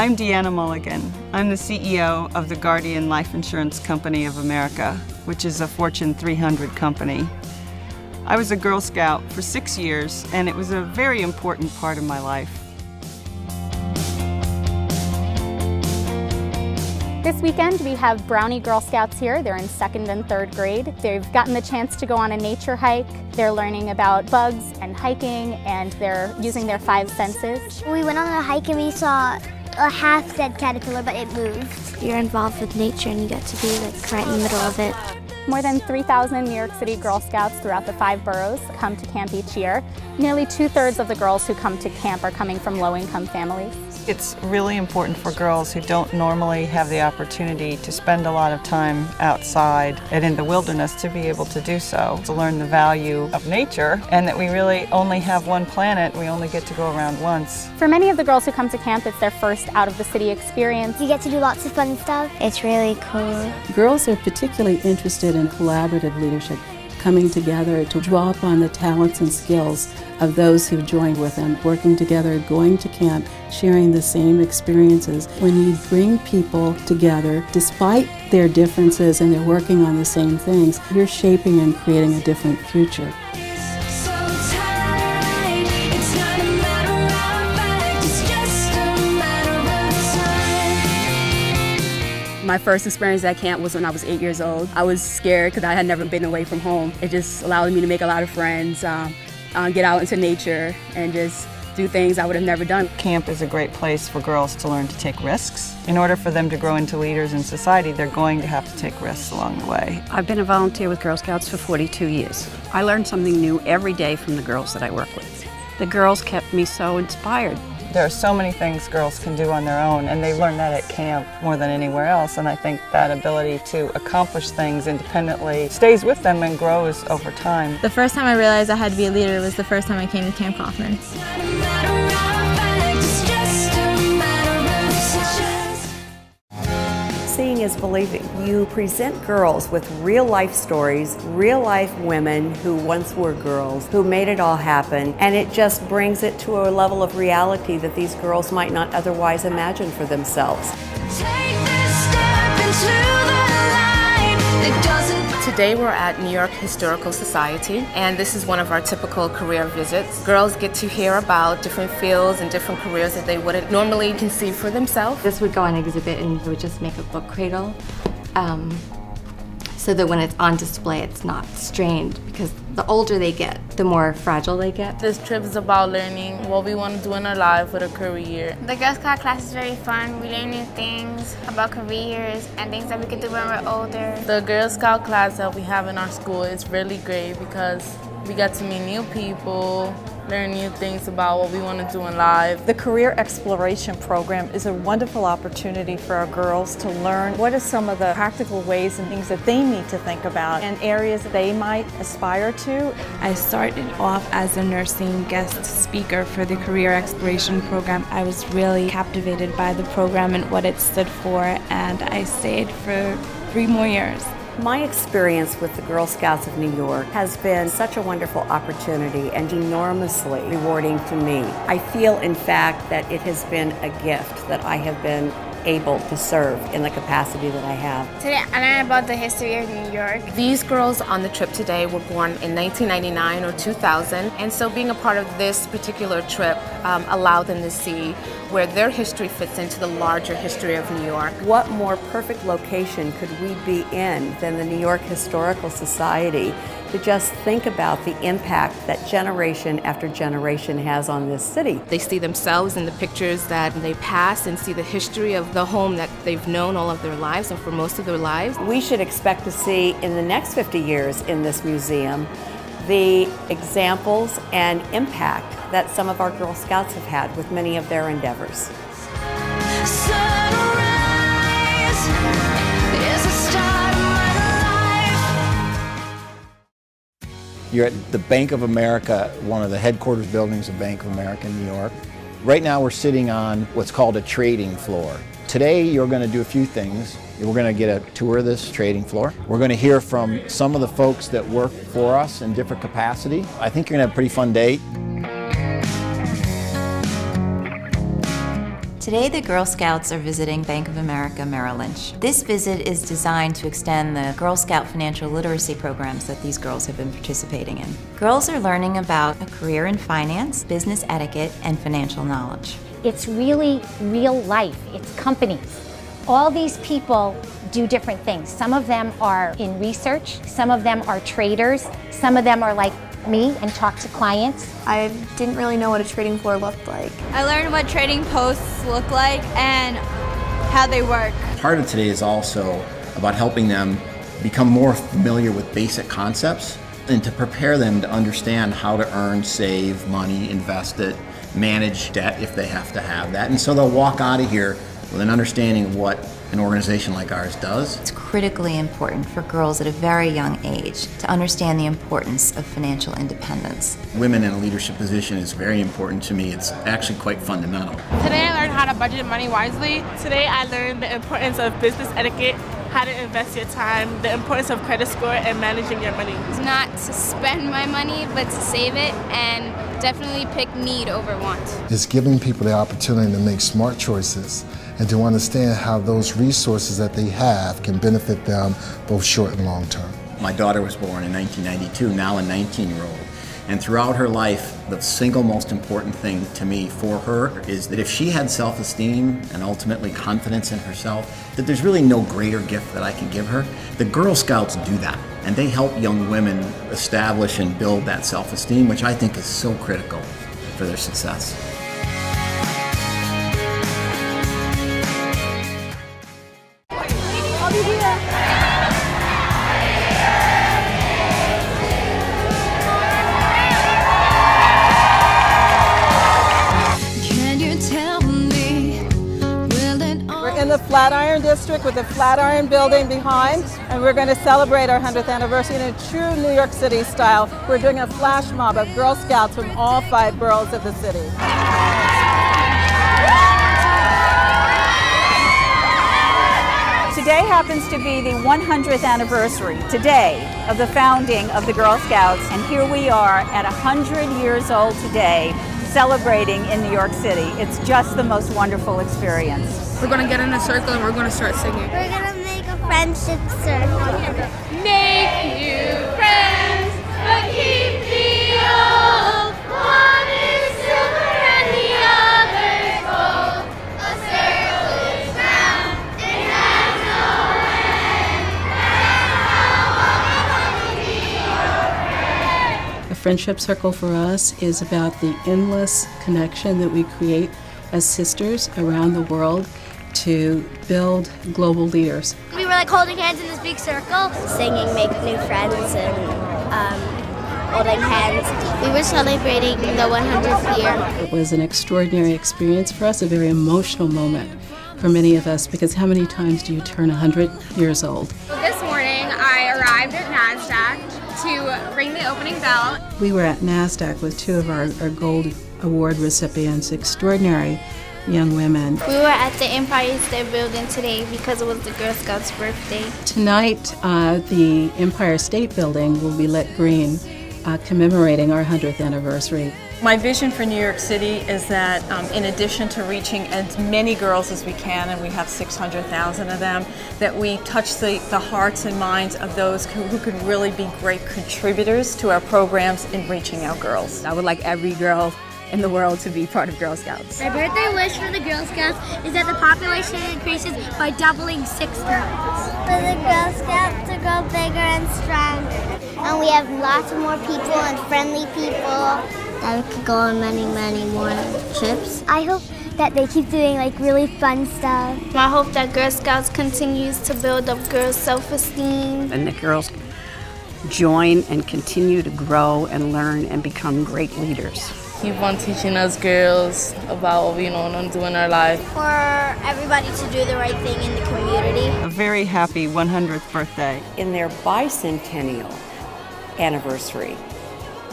I'm Deanna Mulligan. I'm the CEO of the Guardian Life Insurance Company of America, which is a Fortune 300 company. I was a Girl Scout for 6 years, and it was a very important part of my life. This weekend we have Brownie Girl Scouts here. They're in 2nd and 3rd grade. They've gotten the chance to go on a nature hike. They're learning about bugs and hiking, and they're using their 5 senses. We went on a hike and we saw a half-dead caterpillar, but it moved. You're involved with nature and you get to be like right in the middle of it. More than 3,000 New York City Girl Scouts throughout the 5 boroughs come to camp each year. Nearly 2/3 of the girls who come to camp are coming from low-income families. It's really important for girls who don't normally have the opportunity to spend a lot of time outside and in the wilderness to be able to do so, to learn the value of nature and that we really only have one planet, we only get to go around once. For many of the girls who come to camp, it's their first out-of-the-city experience. You get to do lots of fun stuff. It's really cool. Girls are particularly interested in collaborative leadership, coming together to draw upon the talents and skills of those who've joined with them, working together, going to camp, sharing the same experiences. When you bring people together, despite their differences and they're working on the same things, you're shaping and creating a different future. My first experience at camp was when I was 8 years old. I was scared because I had never been away from home. It just allowed me to make a lot of friends, get out into nature, and just do things I would have never done. Camp is a great place for girls to learn to take risks. In order for them to grow into leaders in society, they're going to have to take risks along the way. I've been a volunteer with Girl Scouts for 42 years. I learn something new every day from the girls that I work with. The girls kept me so inspired. There are so many things girls can do on their own, and they learn that at camp more than anywhere else, and I think that ability to accomplish things independently stays with them and grows over time. The first time I realized I had to be a leader was the first time I came to Camp Kaufman. Seeing is believing. You present girls with real-life stories, real-life women who once were girls, who made it all happen, and it just brings it to a level of reality that these girls might not otherwise imagine for themselves. Today we're at New York Historical Society, and this is one of our typical career visits. Girls get to hear about different fields and different careers that they wouldn't normally conceive for themselves. This would go on exhibit and we would just make a book cradle so that when it's on display it's not strained, because the older they get, the more fragile they get. This trip is about learning what we want to do in our life with a career. The Girl Scout class is very fun. We learn new things about careers and things that we could do when we're older. The Girl Scout class that we have in our school is really great because we get to meet new people, learn new things about what we want to do in life. The Career Exploration Program is a wonderful opportunity for our girls to learn what are some of the practical ways and things that they need to think about and areas they might aspire to. I started off as a nursing guest speaker for the Career Exploration Program. I was really captivated by the program and what it stood for, and I stayed for 3 more years. My experience with the Girl Scouts of New York has been such a wonderful opportunity and enormously rewarding to me. I feel, in fact, that it has been a gift that I have been able to serve in the capacity that I have. Today I learned about the history of New York. These girls on the trip today were born in 1999 or 2000, and so being a part of this particular trip allowed them to see where their history fits into the larger history of New York. What more perfect location could we be in than the New York Historical Society to just think about the impact that generation after generation has on this city. They see themselves in the pictures that they pass and see the history of the home that they've known all of their lives and for most of their lives. We should expect to see in the next 50 years in this museum the examples and impact that some of our Girl Scouts have had with many of their endeavors. You're at the Bank of America, one of the headquarters buildings of Bank of America in New York. Right now we're sitting on what's called a trading floor. Today you're going to do a few things. We're going to get a tour of this trading floor. We're going to hear from some of the folks that work for us in different capacity. I think you're going to have a pretty fun day. Today, the Girl Scouts are visiting Bank of America Merrill Lynch. This visit is designed to extend the Girl Scout financial literacy programs that these girls have been participating in. Girls are learning about a career in finance, business etiquette, and financial knowledge. It's really real life. It's companies. All these people do different things. Some of them are in research, some of them are traders, some of them are like me and talk to clients. I didn't really know what a trading floor looked like. I learned what trading posts look like and how they work. Part of today is also about helping them become more familiar with basic concepts and to prepare them to understand how to earn, save money, invest it, manage debt if they have to have that. And so they'll walk out of here with an understanding of what an organization like ours does. It's critically important for girls at a very young age to understand the importance of financial independence. Women in a leadership position is very important to me. It's actually quite fundamental. Today I learned how to budget money wisely. Today I learned the importance of business etiquette, how to invest your time, the importance of credit score, and managing your money. Not to spend my money, but to save it, and definitely pick need over want. It's giving people the opportunity to make smart choices and to understand how those resources that they have can benefit them both short and long term. My daughter was born in 1992, now a 19-year-old. And throughout her life, the single most important thing to me for her is that if she had self-esteem and ultimately confidence in herself, that there's really no greater gift that I can give her. The Girl Scouts do that, and they help young women establish and build that self-esteem, which I think is so critical for their success. I'll be here. In the Flatiron District with the Flatiron Building behind, and we're going to celebrate our 100th anniversary in a true New York City style. We're doing a flash mob of Girl Scouts from all 5 boroughs of the city. Today happens to be the 100th anniversary today of the founding of the Girl Scouts, and here we are at 100 years old today, celebrating in New York City. It's just the most wonderful experience. We're going to get in a circle and we're going to start singing. We're going to make a friendship circle. Make new friends, but keep the old. One is silver and the other's gold. A circle is round and has no end. That's how long will be your friend. The Friendship Circle for us is about the endless connection that we create as sisters around the world to build global leaders. We were like holding hands in this big circle, singing Make New Friends and holding hands. We were celebrating the 100th year. It was an extraordinary experience for us, a very emotional moment for many of us, because how many times do you turn 100 years old? This morning I arrived at NASDAQ to ring the opening bell. We were at NASDAQ with 2 of our Gold Award recipients, extraordinary young women. We were at the Empire State Building today because it was the Girl Scouts' birthday. Tonight, the Empire State Building will be lit green, commemorating our 100th anniversary. My vision for New York City is that in addition to reaching as many girls as we can, and we have 600,000 of them, that we touch the hearts and minds of those who could really be great contributors to our programs in reaching our girls. I would like every girl in the world to be part of Girl Scouts. My birthday wish for the Girl Scouts is that the population increases by doubling 6 times. For the Girl Scouts to grow bigger and stronger. And we have lots more people and friendly people. That we could go on many, many more trips. I hope that they keep doing like really fun stuff. I hope that Girl Scouts continues to build up girls' self-esteem. And the girls join and continue to grow and learn and become great leaders. Keep on teaching us girls about what we want to do in our life. For everybody to do the right thing in the community. A very happy 100th birthday. In their bicentennial anniversary,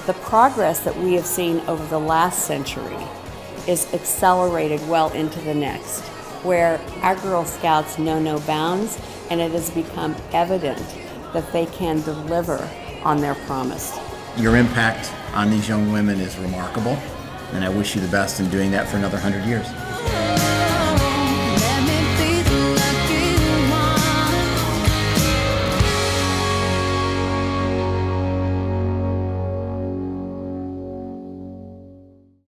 the progress that we have seen over the last century is accelerated well into the next, where our Girl Scouts know no bounds, and it has become evident that they can deliver on their promise. Your impact on these young women is remarkable, and I wish you the best in doing that for another 100 years.